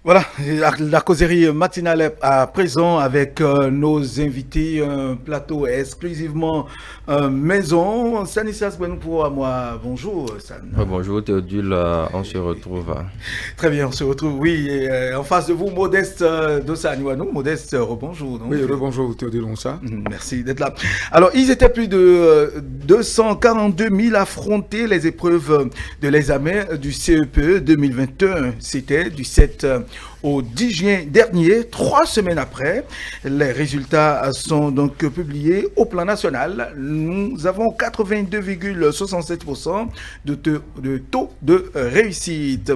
Voilà, la causerie matinale est à présent avec nos invités, un plateau exclusivement maison. Stanislas Benoupo à moi, bonjour Stan. Bonjour Théodule, on se retrouve. Très bien, on se retrouve, oui, et, en face de vous, Modeste Dossaniwanou. Modeste, rebonjour. Oui, rebonjour Théodule Onsa. Merci d'être là. Alors, ils étaient plus de 242 000 à affronter les épreuves de l'examen du CEPE 2021. C'était du 7 au 10 juin dernier, 3 semaines après. Les résultats sont donc publiés au plan national. Nous avons 82,67% de taux de réussite.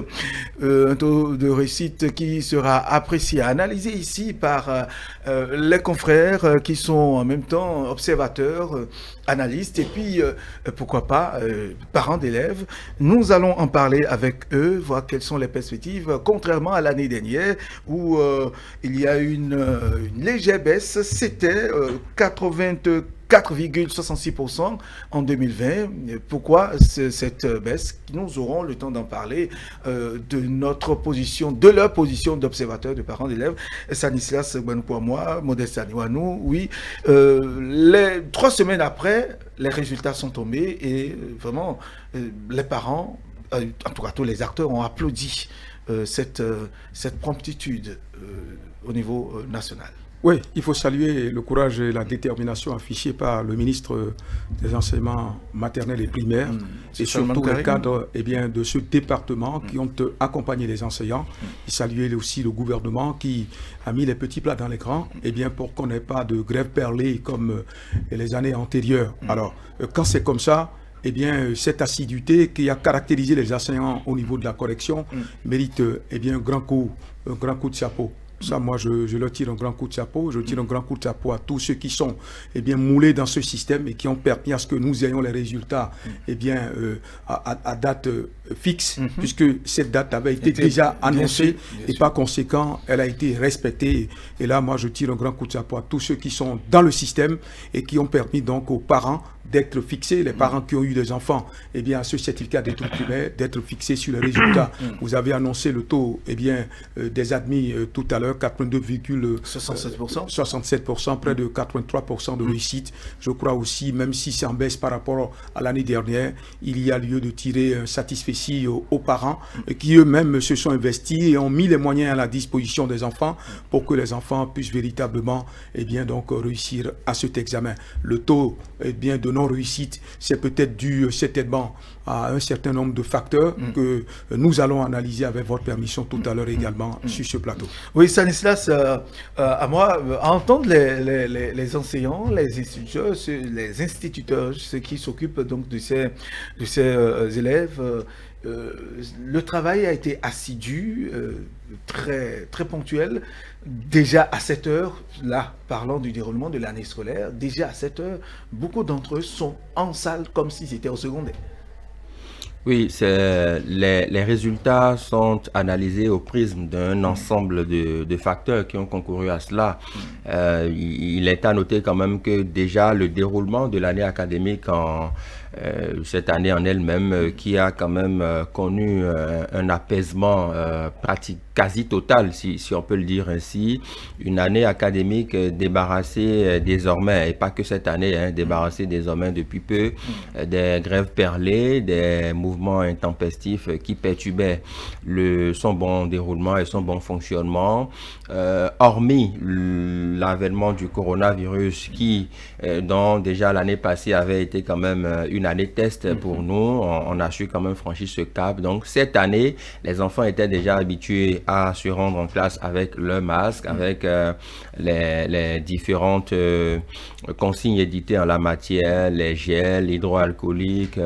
Un taux de réussite qui sera apprécié, analysé ici par les confrères qui sont en même temps observateurs, analystes et puis pourquoi pas parents d'élèves. Nous allons en parler avec eux, voir quelles sont les perspectives, contrairement à l'année dernière où il y a une légère baisse. C'était 4,66% en 2020. Pourquoi cette baisse? Nous aurons le temps d'en parler de notre position, de leur position d'observateur, de parents d'élèves. Stanislas Benoupo, moi, Modeste Dossaniwanou, oui. Les 3 semaines après, les résultats sont tombés et vraiment, les parents, en tout cas tous les acteurs, ont applaudi cette promptitude au niveau national. Oui, il faut saluer le courage et la détermination affichée par le ministre des enseignements maternels et primaires et surtout les cadres de ce département qui ont accompagné les enseignants. Et saluer aussi le gouvernement qui a mis les petits plats dans les grands pour qu'on n'ait pas de grève perlée comme les années antérieures. Alors, quand c'est comme ça, cette assiduité qui a caractérisé les enseignants au niveau de la correction mérite un grand coup de chapeau. Ça, moi, je leur tire un grand coup de chapeau. Je tire un grand coup de chapeau à tous ceux qui sont moulés dans ce système et qui ont permis à ce que nous ayons les résultats à date fixe, puisque cette date avait été déjà annoncée et par conséquent, elle a été respectée. Et là, moi, je tire un grand coup de chapeau à tous ceux qui sont dans le système et qui ont permis donc aux parents d'être fixés, les parents qui ont eu des enfants, à ce certificat d'études primaires, d'être fixés sur les résultats. Vous avez annoncé le taux des admis tout à l'heure, 82,67%, près de 83% de réussite. Je crois aussi, même si c'est en baisse par rapport à l'année dernière, il y a lieu de tirer un satisfecit aux parents qui eux-mêmes se sont investis et ont mis les moyens à la disposition des enfants pour que les enfants puissent véritablement réussir à cet examen. Le taux de non-réussite, c'est peut-être dû certainement à un certain nombre de facteurs que nous allons analyser avec votre permission tout à l'heure également sur ce plateau. Oui, Stanislas, à moi, à entendre les enseignants, les instituteurs, ceux qui s'occupent donc de ces élèves, le travail a été assidu, très, très ponctuel. Déjà à 7 heures, là, parlant du déroulement de l'année scolaire, déjà à 7 heures, beaucoup d'entre eux sont en salle comme si c'était au secondaire. Oui, les résultats sont analysés au prisme d'un ensemble de facteurs qui ont concouru à cela. Il est à noter quand même que déjà le déroulement de l'année académique cette année en elle-même, qui a quand même connu un apaisement pratique quasi total, si on peut le dire ainsi. Une année académique débarrassée désormais, et pas que cette année, débarrassée désormais depuis peu, des grèves perlées, des mouvements intempestifs qui perturbaient son bon déroulement et son bon fonctionnement. Hormis l'avènement du coronavirus qui, dont déjà l'année passée avait été quand même une année test pour nous, on a su quand même franchir ce cap. Donc cette année, les enfants étaient déjà habitués à se rendre en classe avec le masque, avec les différentes consignes éditées en la matière, les gels hydroalcooliques,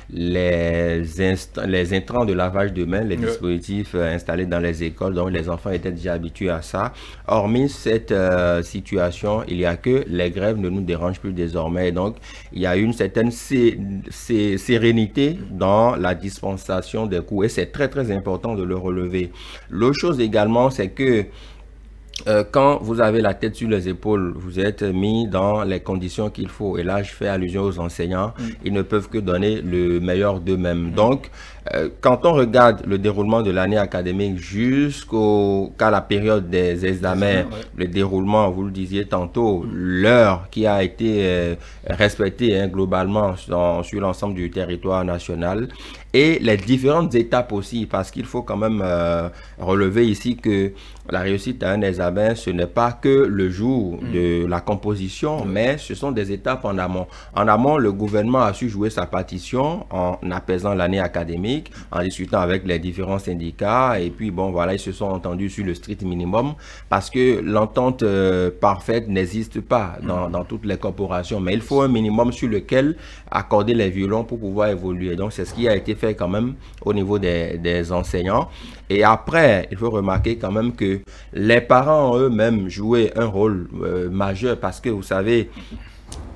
les intrants de lavage de mains, les dispositifs installés dans les écoles. Donc les enfants étaient déjà habitués à ça. Hormis cette situation, il n'y a que les grèves ne nous dérangent plus désormais. Donc il y a une certaine sérénité dans la dispensation des cours et c'est très très important de le relever. L'autre chose également, c'est que quand vous avez la tête sur les épaules, vous êtes mis dans les conditions qu'il faut. Et là, je fais allusion aux enseignants. Ils ne peuvent que donner le meilleur d'eux-mêmes. Donc, quand on regarde le déroulement de l'année académique jusqu'à la période des examens, le déroulement, vous le disiez tantôt, l'heure qui a été respectée globalement sur l'ensemble du territoire national, et les différentes étapes aussi, parce qu'il faut quand même relever ici que la réussite à un examen, ce n'est pas que le jour de la composition, mais ce sont des étapes en amont. En amont, le gouvernement a su jouer sa partition en apaisant l'année académique, en discutant avec les différents syndicats, et puis bon, voilà, ils se sont entendus sur le strict minimum, parce que l'entente parfaite n'existe pas dans toutes les corporations, mais il faut un minimum sur lequel accorder les violons pour pouvoir évoluer. Donc, c'est ce qui a été fait quand même au niveau des enseignants. Et après, il faut remarquer quand même que les parents eux-mêmes jouaient un rôle majeur, parce que vous savez,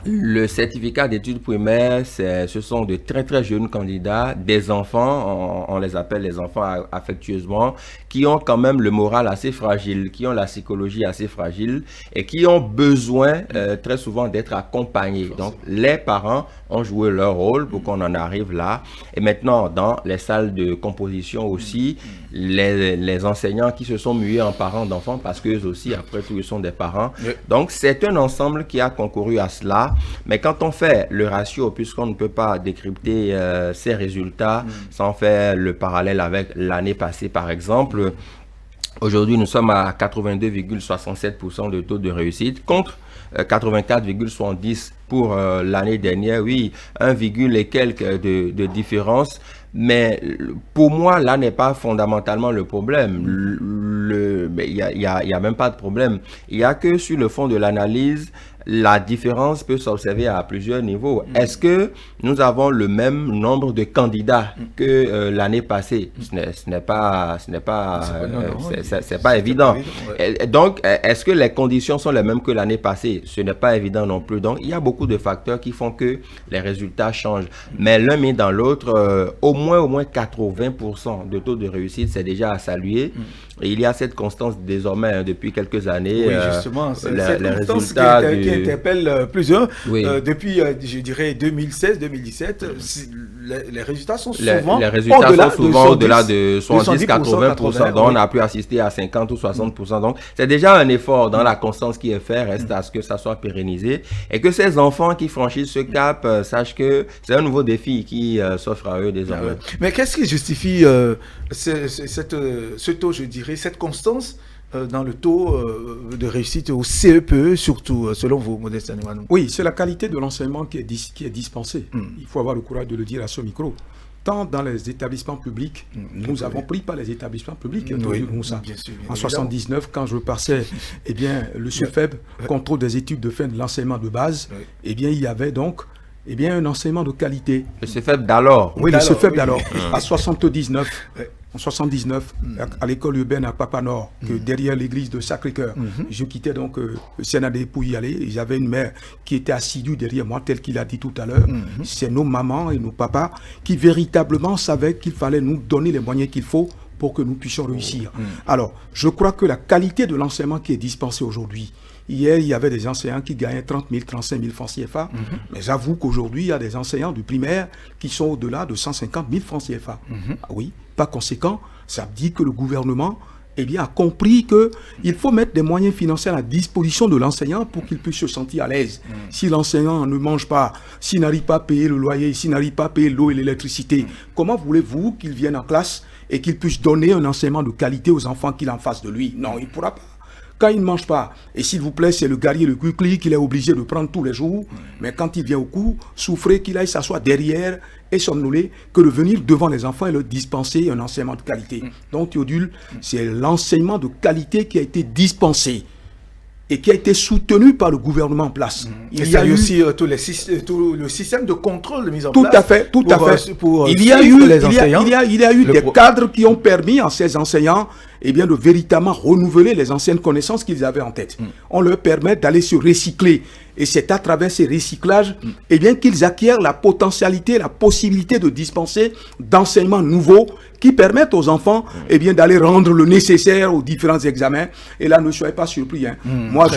le certificat d'études primaires, ce sont de très très jeunes candidats, des enfants, on les appelle les enfants affectueusement, qui ont quand même le moral assez fragile, qui ont la psychologie assez fragile et qui ont besoin très souvent d'être accompagnés. Donc les parents ont joué leur rôle pour qu'on en arrive là. Et maintenant, dans les salles de composition aussi, les enseignants qui se sont mués en parents d'enfants, parce qu'eux aussi, après tout, ils sont des parents. Donc c'est un ensemble qui a concouru à cela. Mais quand on fait le ratio, puisqu'on ne peut pas décrypter ces résultats sans faire le parallèle avec l'année passée, par exemple, aujourd'hui nous sommes à 82,67% de taux de réussite contre 84,70% pour l'année dernière. Oui, 1, et quelques de différence. Mais pour moi, là n'est pas fondamentalement le problème. Il y a même pas de problème. Il y a que sur le fond de l'analyse, la différence peut s'observer à plusieurs niveaux. Est-ce que nous avons le même nombre de candidats que l'année passée? Ce n'est pas évident. Donc, est-ce que les conditions sont les mêmes que l'année passée? Ce n'est pas évident non plus. Donc, il y a beaucoup de facteurs qui font que les résultats changent. Mais l'un mis dans l'autre, au moins 80% de taux de réussite, c'est déjà à saluer. Et il y a cette constance désormais depuis quelques années. Oui, justement, c'est cette constance qui interpelle plusieurs. Oui. Depuis, je dirais, 2016-2017, les résultats sont souvent les résultats sont souvent au-delà de 70-80%. Donc, on a pu assister à 50 ou 60%. Donc, c'est déjà un effort dans la constance qui est fait. Reste à ce que ça soit pérennisé. Et que ces enfants qui franchissent ce cap sachent que c'est un nouveau défi qui s'offre à eux désormais. Mais qu'est-ce qui justifie ce taux, je dirais, cette constance dans le taux de réussite au CEPE, surtout, selon vous, Modeste Animanou? Oui, c'est la qualité de l'enseignement qui est dispensé. Il faut avoir le courage de le dire à ce micro. Tant dans les établissements publics, nous avons pris par les établissements publics. Oui, Moussa. bien sûr, en 79, quand je passais, eh bien, le CEFEB, contrôle des études de fin de l'enseignement de base, eh bien, il y avait donc un enseignement de qualité. Le CEFEB d'alors. Oui, le CEFEB d'alors. À 79, en 79, à l'école urbaine à Papa-Nord, derrière l'église de Sacré-Cœur. Je quittais donc le CNAD pour y aller. J'avais une mère qui était assidue derrière moi, tel qu'il a dit tout à l'heure. C'est nos mamans et nos papas qui véritablement savaient qu'il fallait nous donner les moyens qu'il faut pour que nous puissions réussir. Alors, je crois que la qualité de l'enseignement qui est dispensé aujourd'hui, hier, il y avait des enseignants qui gagnaient 30 000, 35 000 francs CFA. Mais j'avoue qu'aujourd'hui, il y a des enseignants du primaire qui sont au-delà de 150 000 francs CFA. Ah oui, par conséquent, ça dit que le gouvernement a compris qu'il faut mettre des moyens financiers à la disposition de l'enseignant pour qu'il puisse se sentir à l'aise. Si l'enseignant ne mange pas, s'il n'arrive pas à payer le loyer, s'il n'arrive pas à payer l'eau et l'électricité, comment voulez-vous qu'il vienne en classe et qu'il puisse donner un enseignement de qualité aux enfants qu'il a en face de lui? Non, il ne pourra pas. Quand il ne mange pas, et s'il vous plaît, c'est le guerrier, le cuicli qu'il est obligé de prendre tous les jours, mais quand il vient au cours, souffrez qu'il aille s'asseoir derrière et somnoler, que de venir devant les enfants et leur dispenser un enseignement de qualité. Donc, Théodule, c'est l'enseignement de qualité qui a été dispensé et qui a été soutenu par le gouvernement en place. Il y a eu aussi tout le système de contrôle de mise en place. Tout à fait. Il y a eu des cadres qui ont permis à ces enseignants de véritablement renouveler les anciennes connaissances qu'ils avaient en tête. On leur permet d'aller se recycler. Et c'est à travers ces recyclages eh bien, qu'ils acquièrent la potentialité, la possibilité de dispenser d'enseignements nouveaux qui permettent aux enfants eh bien, d'aller rendre le nécessaire aux différents examens. Et là, ne soyez pas surpris. Hein. Moi,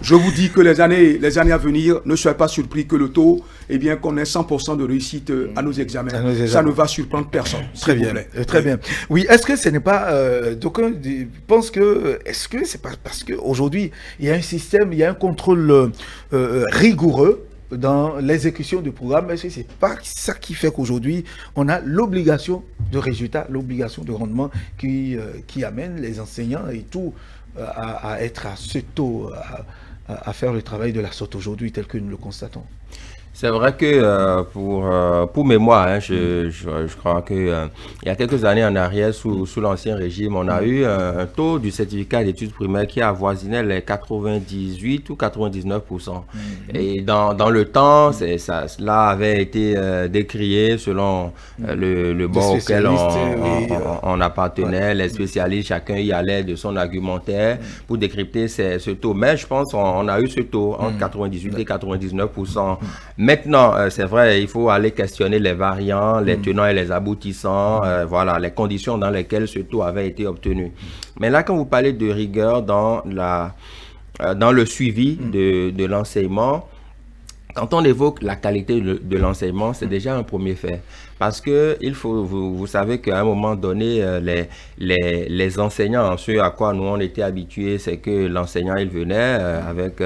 je vous dis que les années à venir, ne soyez pas surpris que le taux, eh bien, qu'on ait 100% de réussite à nos examens. Ça ne va surprendre personne. Très bien. Très bien. Oui, est-ce que ce n'est pas... d'aucuns pensent que... Est-ce que c'est pas parce qu'aujourd'hui, il y a un système, il y a un contrôle rigoureux dans l'exécution du programme? Est-ce que c'est pas ça qui fait qu'aujourd'hui, on a l'obligation de résultat, l'obligation de rendement qui amène les enseignants et tout à être à ce taux, à faire le travail de la sorte aujourd'hui, tel que nous le constatons? C'est vrai que pour mémoire, hein, je crois que il y a quelques années en arrière, sous l'ancien régime, on a eu un taux du certificat d'études primaires qui avoisinait les 98 ou 99%. Et dans le temps, cela avait été décrié selon le bord auquel on appartenait. Les spécialistes, chacun y allait de son argumentaire pour décrypter ce taux. Mais je pense qu'on a eu ce taux entre 98 et 99%. Maintenant, c'est vrai, il faut aller questionner les variants, les tenants et les aboutissants, voilà, les conditions dans lesquelles ce taux avait été obtenu. Mais là, quand vous parlez de rigueur dans le suivi de l'enseignement, quand on évoque la qualité de l'enseignement, c'est déjà un premier fait. Parce que vous savez qu'à un moment donné, les enseignants, ce à quoi nous on était habitués, c'est que l'enseignant, il venait avec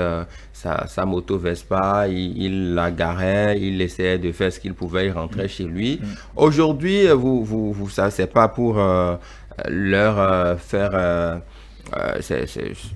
sa moto Vespa, il la garait, il essayait de faire ce qu'il pouvait, il rentrait chez lui. Aujourd'hui, ça c'est pas pour leur faire...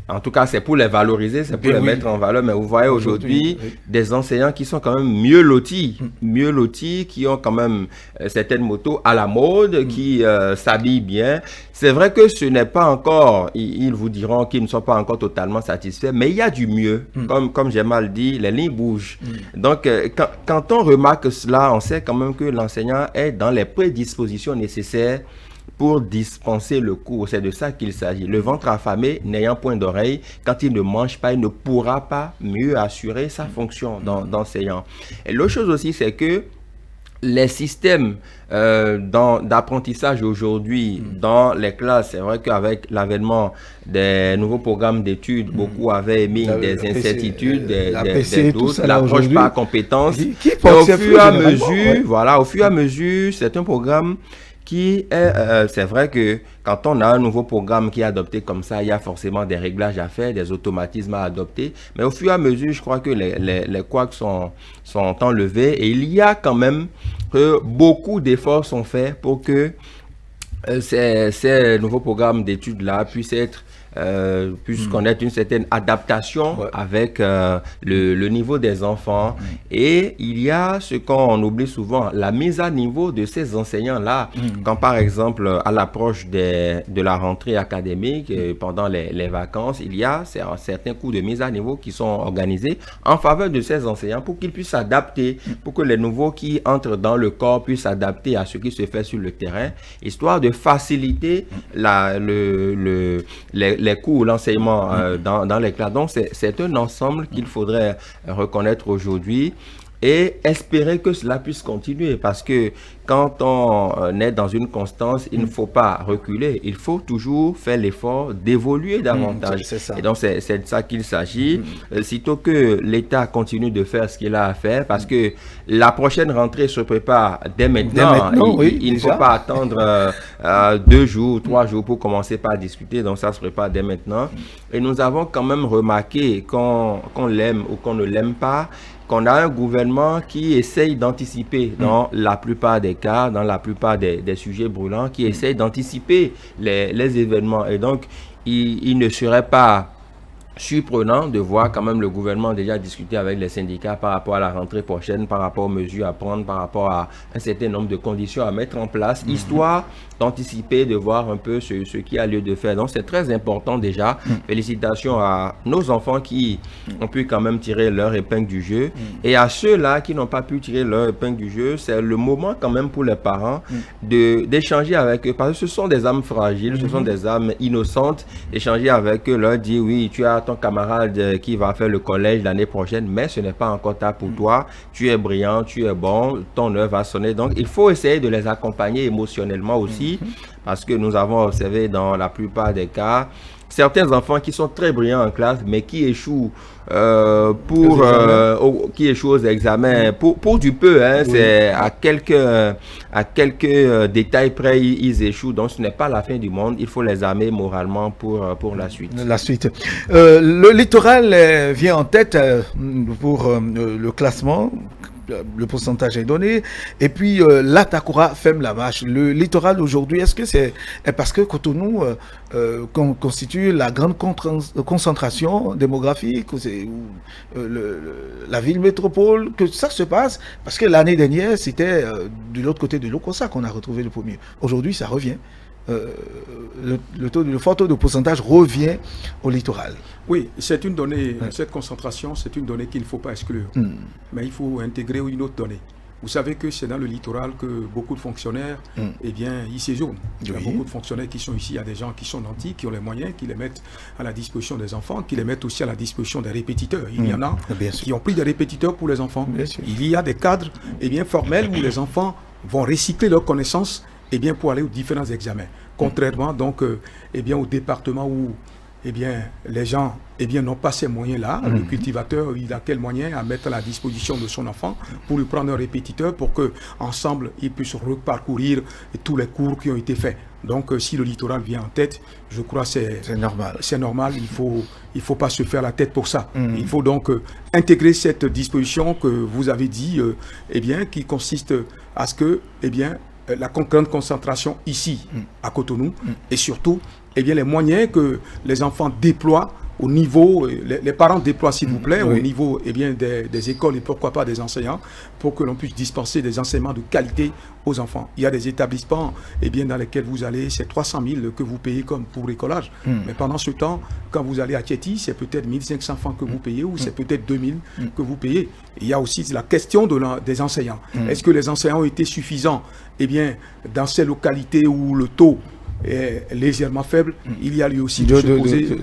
en tout cas, c'est pour les valoriser, c'est pour les mettre en valeur. Mais vous voyez aujourd'hui des enseignants qui sont quand même mieux lotis, qui ont quand même certaines motos à la mode, qui s'habillent bien. C'est vrai que ce n'est pas encore, ils vous diront qu'ils ne sont pas encore totalement satisfaits, mais il y a du mieux. Comme j'ai mal dit, les lignes bougent. Donc, quand on remarque cela, on sait quand même que l'enseignant est dans les prédispositions nécessaires pour dispenser le cours. C'est de ça qu'il s'agit. Le ventre affamé, n'ayant point d'oreille, quand il ne mange pas, il ne pourra pas mieux assurer sa fonction d'enseignant. Et l'autre chose aussi, c'est que les systèmes d'apprentissage aujourd'hui dans les classes, c'est vrai qu'avec l'avènement des nouveaux programmes d'études, beaucoup avaient émis des incertitudes, des doutes, l'approche par compétences. Au fur et à mesure, c'est un programme qui est, c'est vrai que quand on a un nouveau programme qui est adopté comme ça, il y a forcément des réglages à faire, des automatismes à adopter. Mais au fur et à mesure, je crois que les couacs sont enlevés et il y a quand même que beaucoup d'efforts sont faits pour que ces nouveaux programmes d'études-là puissent connaître une certaine adaptation avec le niveau des enfants. Et il y a ce qu'on oublie souvent, la mise à niveau de ces enseignants-là. Quand par exemple, à l'approche de la rentrée académique, pendant les vacances, il y a certains cours de mise à niveau qui sont organisés en faveur de ces enseignants pour qu'ils puissent s'adapter, pour que les nouveaux qui entrent dans le corps puissent s'adapter à ce qui se fait sur le terrain, histoire de faciliter les cours, l'enseignement dans les classes. Donc, c'est un ensemble qu'il faudrait reconnaître aujourd'hui et espérer que cela puisse continuer, parce que quand on est dans une constance, il ne faut pas reculer, il faut toujours faire l'effort d'évoluer davantage. Et donc, c'est de ça qu'il s'agit. Sitôt que l'État continue de faire ce qu'il a à faire, parce que la prochaine rentrée se prépare dès maintenant. Il ne faut pas attendre 2 jours, 3 jours pour commencer par discuter. Donc, ça se prépare dès maintenant. Et nous avons quand même remarqué, qu'on l'aime ou qu'on ne l'aime pas, qu'on a un gouvernement qui essaye d'anticiper dans la plupart des cas, dans la plupart des sujets brûlants, qui essaye d'anticiper les événements. Et donc, il ne serait pas surprenant de voir quand même le gouvernement déjà discuter avec les syndicats par rapport à la rentrée prochaine, par rapport aux mesures à prendre, par rapport à un certain nombre de conditions à mettre en place, histoire d'anticiper, de voir un peu ce qui a lieu de faire. Donc c'est très important déjà. Félicitations à nos enfants qui ont pu quand même tirer leur épingle du jeu. Et à ceux-là qui n'ont pas pu tirer leur épingle du jeu, c'est le moment quand même pour les parents d'échanger avec eux, parce que ce sont des âmes fragiles, ce sont des âmes innocentes. Échanger avec eux, leur dire oui, tu as ton camarade qui va faire le collège l'année prochaine, mais ce n'est pas encore tard pour toi. Tu es brillant, tu es bon, ton heure va sonner. Donc, il faut essayer de les accompagner émotionnellement aussi, parce que nous avons observé dans la plupart des cas, certains enfants qui sont très brillants en classe, mais qui échouent qui échouent aux examens pour du peu, hein, oui. C'est à quelques détails près ils échouent, donc ce n'est pas la fin du monde. Il faut les armer moralement pour la suite. La suite. Le littoral vient en tête pour le classement. Le pourcentage est donné. Et puis, l'Atakura ferme la marche. Le littoral aujourd'hui, est-ce que c'est parce que Cotonou constitue la grande concentration démographique, la ville métropole, que ça se passe? Parce que l'année dernière, c'était de l'autre côté de l'Okossa qu'on a retrouvé le premier. Aujourd'hui, ça revient. Le fort taux de pourcentage revient au littoral. Oui, c'est une donnée, cette concentration, c'est une donnée qu'il ne faut pas exclure. Mais il faut intégrer une autre donnée. Vous savez que c'est dans le littoral que beaucoup de fonctionnaires, eh bien, ils séjournent. Il y a beaucoup de fonctionnaires qui sont ici. Il y a des gens qui sont nantis, qui ont les moyens, qui les mettent à la disposition des enfants, qui les mettent aussi à la disposition des répétiteurs. Il y en a qui ont pris des répétiteurs pour les enfants. Il y a des cadres, eh bien, formels où les enfants vont recycler leurs connaissances, eh bien, pour aller aux différents examens. Contrairement donc eh bien, au département où eh bien, les gens eh bien, n'ont pas ces moyens-là. Le cultivateur, il a quel moyen à mettre à la disposition de son enfant pour lui prendre un répétiteur pour qu'ensemble, ils puissent reparcourir tous les cours qui ont été faits. Donc, si le littoral vient en tête, je crois que c'est normal. C'est normal, il faut pas se faire la tête pour ça. Il faut donc intégrer cette disposition que vous avez dit, eh bien, qui consiste à ce que, eh bien, la grande concentration ici, à Cotonou, et surtout, eh bien, les moyens que les enfants déploient au niveau, les parents déploient s'il vous plaît, au niveau eh bien, des écoles et pourquoi pas des enseignants, pour que l'on puisse dispenser des enseignements de qualité aux enfants. Il y a des établissements eh bien, dans lesquels vous allez, c'est 300 000 que vous payez comme pour bricolage. Mais pendant ce temps, quand vous allez à Thiéty, c'est peut-être 1500 francs que vous payez ou c'est peut-être 2000 que vous payez. Il y a aussi la question des enseignants. Est-ce que les enseignants ont été suffisants eh bien, dans ces localités où le taux est légèrement faible? Il y a lieu aussi de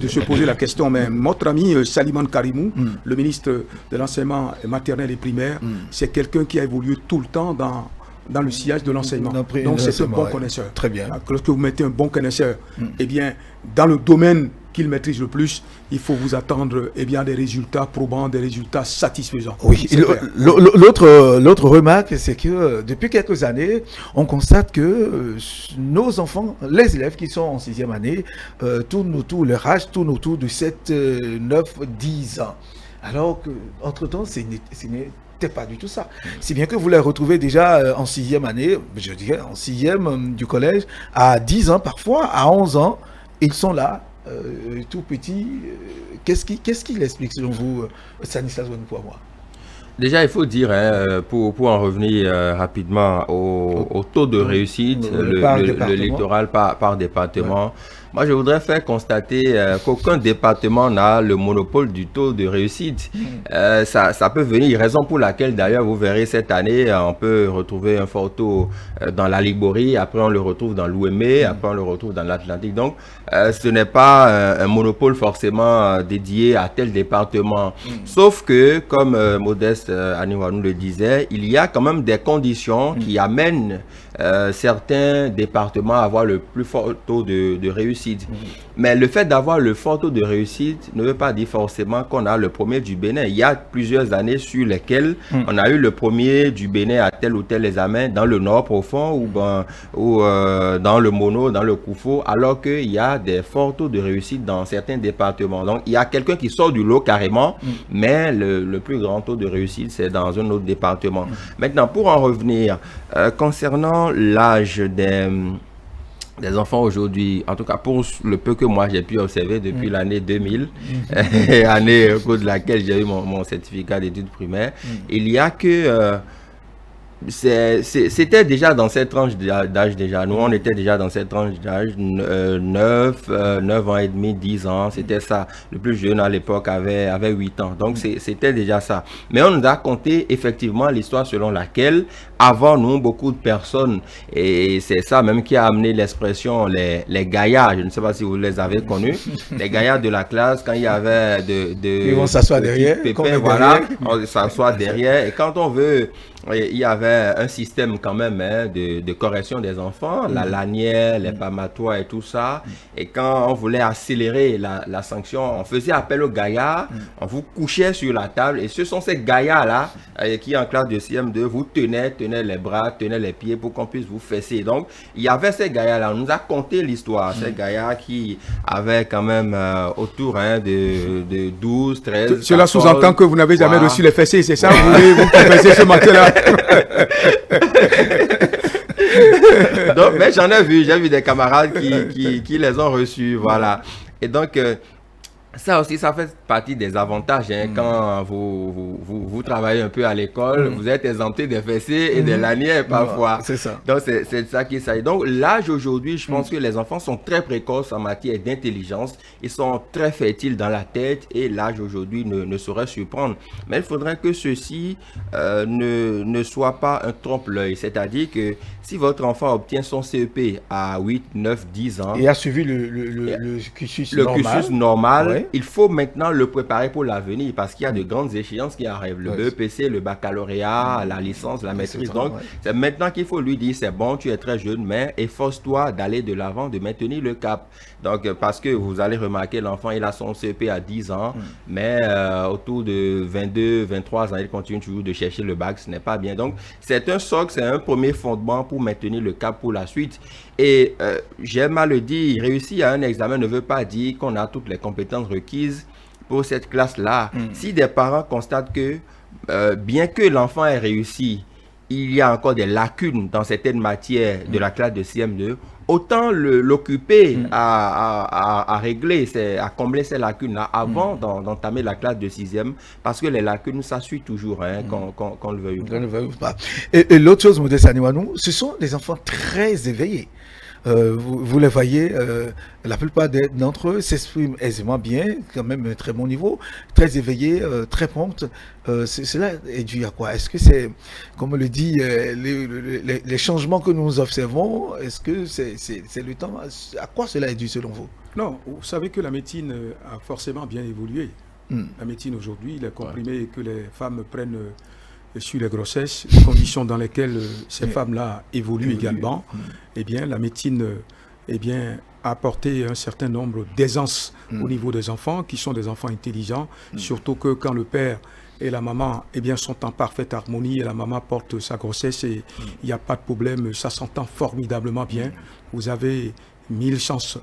se poser la question. Mais notre ami Salimane Karimou, le ministre de l'enseignement maternel et primaire, c'est quelqu'un qui a évolué tout le temps dans le sillage de l'enseignement. Donc c'est un bon connaisseur. Très bien. Lorsque vous mettez un bon connaisseur, eh bien, dans le domaine qu'il maîtrise le plus, il faut vous attendre eh bien, des résultats probants, des résultats satisfaisants. Oui, l'autre remarque, c'est que depuis quelques années, on constate que nos enfants, les élèves qui sont en 6e année, leur âge tourne autour de 7, 9, 10 ans. Alors qu'entre-temps, ce n'était pas du tout ça. Si bien que vous les retrouvez déjà en 6e année, je dirais en 6e du collège, à 10 ans parfois, à 11 ans, ils sont là. Tout petit, qu'est-ce qui l'explique selon vous, Stanislas Ouanoupoua? Déjà, il faut dire, pour en revenir rapidement au taux de réussite, le littoral par département. Moi, je voudrais faire constater qu'aucun département n'a le monopole du taux de réussite. Ça peut venir, raison pour laquelle, d'ailleurs, vous verrez cette année, on peut retrouver un fort taux dans la Liborie, après on le retrouve dans l'Ouémé, après on le retrouve dans l'Atlantique. Donc, ce n'est pas un monopole forcément dédié à tel département. Sauf que, comme Modeste Aniwanou le disait, il y a quand même des conditions qui amènent certains départements à avoir le plus fort taux de réussite. Mais le fait d'avoir le fort taux de réussite ne veut pas dire forcément qu'on a le premier du Bénin. Il y a plusieurs années sur lesquelles on a eu le premier du Bénin à tel ou tel examen dans le Nord profond ou dans le Mono, dans le Koufo, alors qu'il y a des forts taux de réussite dans certains départements. Donc il y a quelqu'un qui sort du lot carrément, mais le plus grand taux de réussite, c'est dans un autre département. Maintenant, pour en revenir, concernant l'âge des enfants aujourd'hui, en tout cas pour le peu que moi j'ai pu observer depuis l'année 2000, année au cours de laquelle j'ai eu mon certificat d'études primaires, il y a que C'était déjà dans cette tranche d'âge déjà. Nous, on était déjà dans cette tranche d'âge, 9 ans et demi, 10 ans, c'était ça. Le plus jeune à l'époque avait 8 ans. Donc, c'était déjà ça. Mais on nous a conté effectivement l'histoire selon laquelle, avant nous, beaucoup de personnes, et c'est ça même qui a amené l'expression les gaillards, je ne sais pas si vous les avez connus, les gaillards de la classe, quand il y avait ils vont s'asseoir derrière, pépins, voilà, on s'assoit derrière, et quand on veut, il y avait un système quand même de correction des enfants, la lanière, les palmatoires et tout ça. Et quand on voulait accélérer la sanction, on faisait appel aux gaillards, on vous couchait sur la table. Et ce sont ces gaillards-là qui, en classe de CM2, vous tenaient les bras, tenaient les pieds pour qu'on puisse vous fesser. Donc, il y avait ces gaillards-là. On nous a conté l'histoire. Ces gaillards qui avaient quand même autour de 12, 13... Cela sous-entend que vous n'avez jamais reçu les fessées, c'est ça? Vous voulez vous confesser ce matin-là? Donc, mais j'en ai vu des camarades qui les ont reçus, voilà. Et donc, ça aussi, ça fait partie des avantages. Quand vous travaillez un peu à l'école, vous êtes exempté des fessées et des lanières parfois. C'est ça. Donc, c'est ça qui s'agit. Donc, l'âge aujourd'hui, je pense que les enfants sont très précoces en matière d'intelligence. Ils sont très fertiles dans la tête et l'âge aujourd'hui ne saurait surprendre. Mais il faudrait que ceci ne soit pas un trompe-l'œil. C'est-à-dire que si votre enfant obtient son CEP à 8, 9, 10 ans... Et a suivi le cursus normal, ouais. Il faut maintenant le préparer pour l'avenir parce qu'il y a de grandes échéances qui arrivent. Le BEPC, le baccalauréat, la licence, la maîtrise. Donc, c'est maintenant qu'il faut lui dire, c'est bon, tu es très jeune, mais efforce-toi d'aller de l'avant, de maintenir le cap. Donc, parce que vous allez remarquer, l'enfant, il a son CEP à 10 ans, mais autour de 22, 23 ans, il continue toujours de chercher le bac, ce n'est pas bien. Donc, c'est un socle, c'est un premier fondement pour maintenir le cap pour la suite. Et j'aime à le dire, réussir à un examen ne veut pas dire qu'on a toutes les compétences requises pour cette classe-là. Si des parents constatent que, bien que l'enfant ait réussi, il y a encore des lacunes dans certaines matières de la classe de CM2, autant l'occuper à régler, à combler ces lacunes-là avant d'entamer la classe de 6e, parce que les lacunes, ça suit toujours, qu'on le veuille ou pas. Et l'autre chose, Modeste Aniwanou, ce sont des enfants très éveillés. Vous les voyez, la plupart d'entre eux s'expriment aisément bien, quand même un très bon niveau, très éveillés, très promptes. Cela est dû à quoi? Est-ce que c'est, comme on le dit, les changements que nous observons, est-ce que c'est le temps? À quoi cela est dû selon vous? Non, vous savez que la médecine a forcément bien évolué. La médecine aujourd'hui, les comprimés que les femmes prennent sur les grossesses, les conditions dans lesquelles ces femmes-là évoluent également, eh bien, la médecine a apporté un certain nombre d'aisances au niveau des enfants, qui sont des enfants intelligents, surtout que quand le père et la maman sont en parfaite harmonie, et la maman porte sa grossesse et il n'y a pas de problème, ça s'entend formidablement bien. Vous avez 1000 chances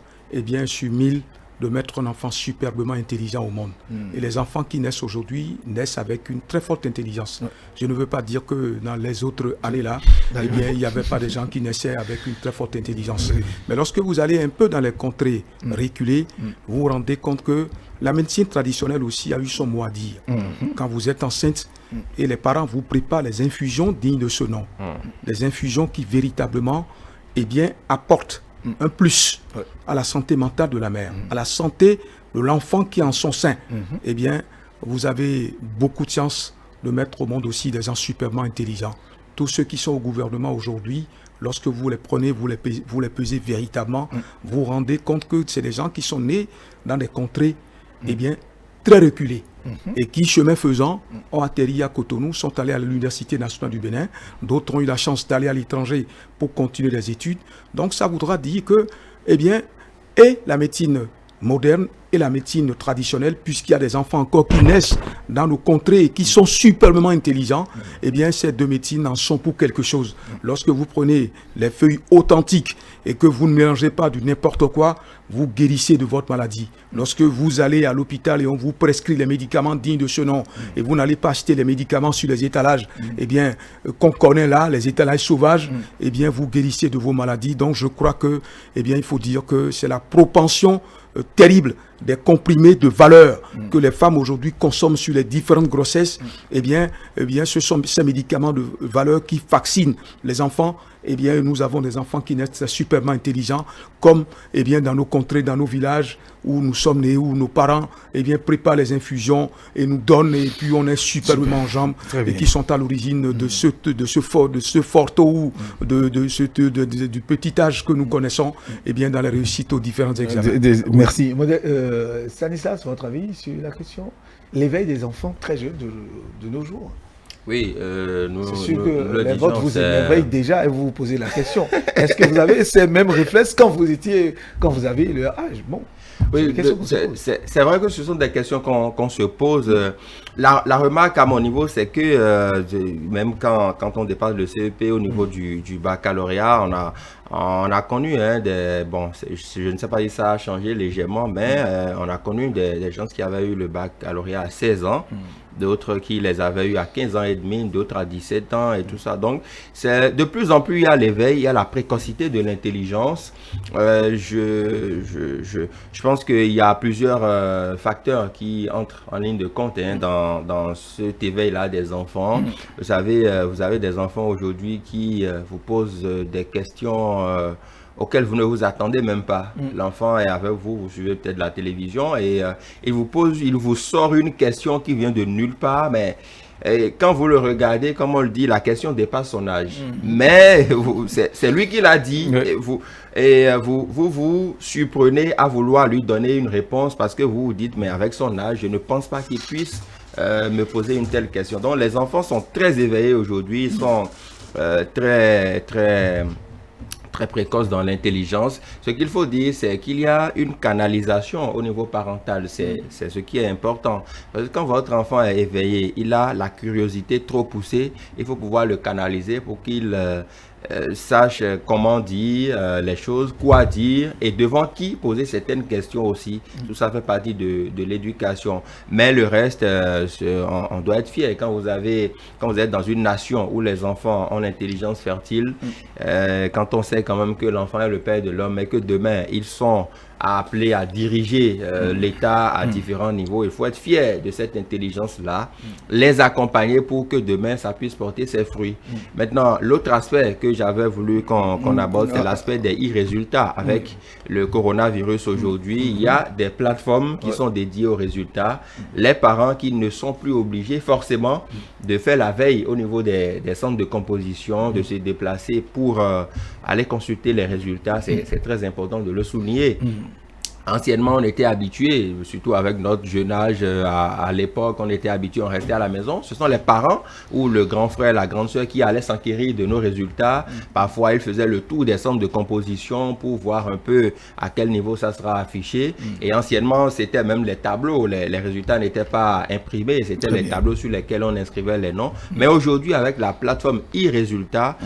sur 1000 de mettre un enfant superbement intelligent au monde. Et les enfants qui naissent aujourd'hui naissent avec une très forte intelligence. Je ne veux pas dire que dans les autres années-là, il n'y avait pas de gens qui naissaient avec une très forte intelligence. Mais lorsque vous allez un peu dans les contrées reculées, vous vous rendez compte que la médecine traditionnelle aussi a eu son mot à dire. Quand vous êtes enceinte et les parents vous préparent les infusions dignes de ce nom. Des infusions qui véritablement apportent un plus à la santé mentale de la mère, à la santé de l'enfant qui est en son sein. Vous avez beaucoup de chance de mettre au monde aussi des gens superbement intelligents. Tous ceux qui sont au gouvernement aujourd'hui, lorsque vous les prenez, vous les pesez véritablement, vous vous rendez compte que c'est des gens qui sont nés dans des contrées très reculées. Et qui, chemin faisant, ont atterri à Cotonou, sont allés à l'Université nationale du Bénin. D'autres ont eu la chance d'aller à l'étranger pour continuer les études. Donc ça voudra dire que, et la médecine moderne et la médecine traditionnelle, puisqu'il y a des enfants encore qui naissent dans nos contrées et qui sont superbement intelligents, ces deux médecines en sont pour quelque chose. Lorsque vous prenez les feuilles authentiques et que vous ne mélangez pas du n'importe quoi, vous guérissez de votre maladie. Lorsque vous allez à l'hôpital et on vous prescrit les médicaments dignes de ce nom, et vous n'allez pas acheter les médicaments sur les étalages, qu'on connaît là, les étalages sauvages, vous guérissez de vos maladies. Donc je crois que, il faut dire que c'est la propension terrible des comprimés de valeur que les femmes aujourd'hui consomment sur les différentes grossesses, eh bien, ce sont ces médicaments de valeur qui vaccinent les enfants. Eh bien, nous avons des enfants qui naissent superment intelligents, comme eh bien, dans nos contrées, dans nos villages où nous sommes nés, où nos parents eh bien, préparent les infusions et nous donnent, et puis on est superbement en jambes, et qui sont à l'origine de ce fort taux du petit âge que nous connaissons, eh bien, dans la réussite aux différents examens. Merci. Stanislas, votre avis sur la question? L'éveil des enfants très jeunes de nos jours. Oui, c'est sûr que les vôtres vous éveillent déjà et vous vous posez la question. Est-ce que vous avez ces mêmes réflexes quand vous avez leur âge? Bon. Oui, c'est vrai que ce sont des questions qu'on se pose. La remarque à mon niveau, c'est que même quand on dépasse le CEP au niveau du baccalauréat, on a connu je ne sais pas si ça a changé légèrement, mais on a connu des gens qui avaient eu le baccalauréat à 16 ans. D'autres qui les avaient eu à 15 ans et demi, d'autres à 17 ans et tout ça. Donc, de plus en plus, il y a l'éveil, il y a la précocité de l'intelligence. Je pense qu'il y a plusieurs facteurs qui entrent en ligne de compte dans cet éveil-là des enfants. Vous avez des enfants aujourd'hui qui vous posent des questions auquel vous ne vous attendez même pas. L'enfant est avec vous, vous suivez peut-être la télévision et il vous sort une question qui vient de nulle part, mais quand vous le regardez, comme on le dit, la question dépasse son âge. Mais c'est lui qui l'a dit, vous surprenez à vouloir lui donner une réponse parce que vous vous dites, mais avec son âge, je ne pense pas qu'il puisse me poser une telle question. Donc les enfants sont très éveillés aujourd'hui, ils sont très précoce dans l'intelligence. Ce qu'il faut dire, c'est qu'il y a une canalisation au niveau parental. C'est ce qui est important. Parce que quand votre enfant est éveillé, il a la curiosité trop poussée, il faut pouvoir le canaliser pour qu'il sache comment dire les choses, quoi dire et devant qui poser certaines questions aussi. Tout ça fait partie de l'éducation. Mais le reste, on doit être fier. Quand vous êtes dans une nation où les enfants ont l'intelligence fertile, quand on sait quand même que l'enfant est le père de l'homme et que demain, ils sont appelés à diriger l'État à différents niveaux. Il faut être fier de cette intelligence-là, les accompagner pour que demain, ça puisse porter ses fruits. Maintenant, l'autre aspect que j'avais voulu qu'on aborde, c'est l'aspect des e-résultats. Avec le coronavirus aujourd'hui, il y a des plateformes qui sont dédiées aux résultats. Les parents qui ne sont plus obligés forcément de faire la veille au niveau des centres de composition, de se déplacer pour aller consulter les résultats. C'est très important de le souligner. Anciennement, on était habitué, surtout avec notre jeune âge, à l'époque, on était habitué, on restait à la maison. Ce sont les parents ou le grand frère, la grande soeur qui allaient s'enquérir de nos résultats. Parfois, ils faisaient le tour des centres de composition pour voir un peu à quel niveau ça sera affiché. Et anciennement, c'était même les tableaux. Les résultats n'étaient pas imprimés, c'était les tableaux sur lesquels on inscrivait les noms. Mais aujourd'hui, avec la plateforme e-résultats,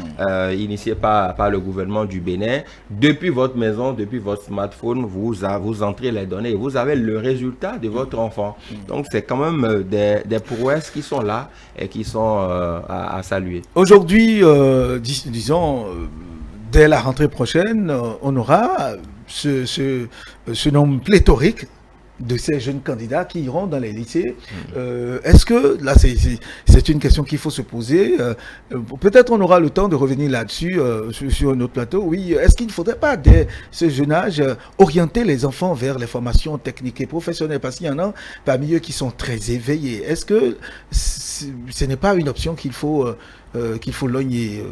initiée par le gouvernement du Bénin, depuis votre maison, depuis votre smartphone, vous entrez les données et vous avez le résultat de votre enfant. Donc, c'est quand même des prouesses qui sont là et qui sont à saluer. Aujourd'hui, disons, dès la rentrée prochaine, on aura ce nombre pléthorique de ces jeunes candidats qui iront dans les lycées. Est-ce que, là c'est une question qu'il faut se poser, peut-être on aura le temps de revenir là-dessus sur un autre plateau, oui, est-ce qu'il ne faudrait pas dès ce jeune âge orienter les enfants vers les formations techniques et professionnelles, parce qu'il y en a parmi eux qui sont très éveillés. Est-ce que ce n'est pas une option qu'il faut logner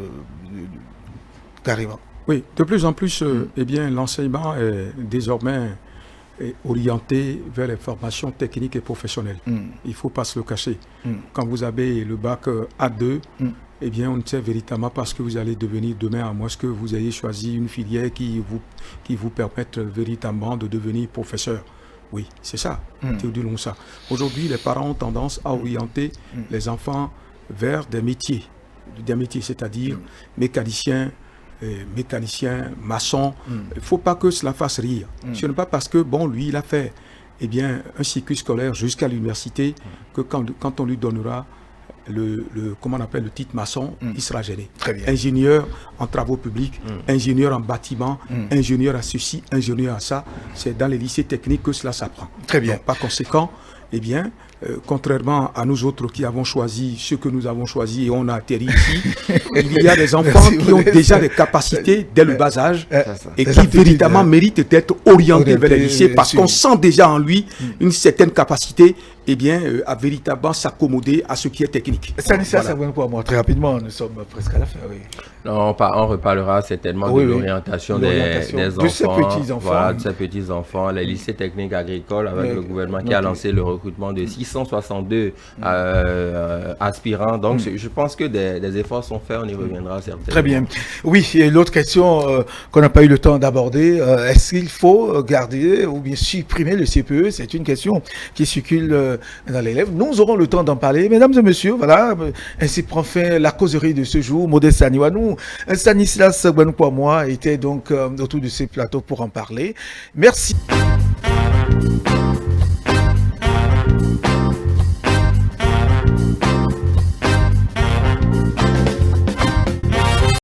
carrément? Oui, de plus en plus, eh bien, l'enseignement est désormais orienté vers les formations techniques et professionnelles. Il ne faut pas se le cacher. Quand vous avez le bac A2, eh bien, on ne sait véritablement pas ce que vous allez devenir demain, à moins que vous ayez choisi une filière qui vous permette véritablement de devenir professeur. Oui, c'est ça, Théodule Moussa. Aujourd'hui, les parents ont tendance à orienter les enfants vers des métiers, c'est-à-dire mécaniciens, maçons. Il ne faut pas que cela fasse rire. Ce n'est pas parce que, bon, lui, il a fait un cycle scolaire jusqu'à l'université que quand on lui donnera comment on appelle le titre maçon, il sera gêné. Très bien. Ingénieur en travaux publics, ingénieur en bâtiment, ingénieur à ceci, ingénieur à ça. C'est dans les lycées techniques que cela s'apprend. Très bien. Donc, par conséquent, eh bien, contrairement à nous autres qui avons choisi ce que nous avons choisi et on a atterri ici, il y a des enfants qui ont déjà des capacités dès le bas âge et qui véritablement méritent d'être orientés vers les lycées parce qu'on sent déjà en lui une certaine capacité à véritablement s'accommoder à ce qui est technique. Stanislas Sagouin-Kouamoua, très rapidement, nous sommes presque à la fin. Oui. Non, on reparlera certainement de l'orientation des enfants, de ces petits-enfants. Voilà, de ces petits-enfants. Les lycées techniques agricoles, avec le gouvernement qui a lancé le recrutement de 662 aspirants. Donc, je pense que des efforts sont faits, on y reviendra certainement. Très bien. Oui, et l'autre question qu'on n'a pas eu le temps d'aborder, est-ce qu'il faut garder ou bien supprimer le CPE? C'est une question qui circule dans les lèvres. Nous aurons le temps d'en parler. Mesdames et messieurs, voilà, ainsi prend fin la causerie de ce jour. Modeste Saniwanou, Stanislas Sagouin-Kouamoua était donc autour de ces plateaux pour en parler. Merci.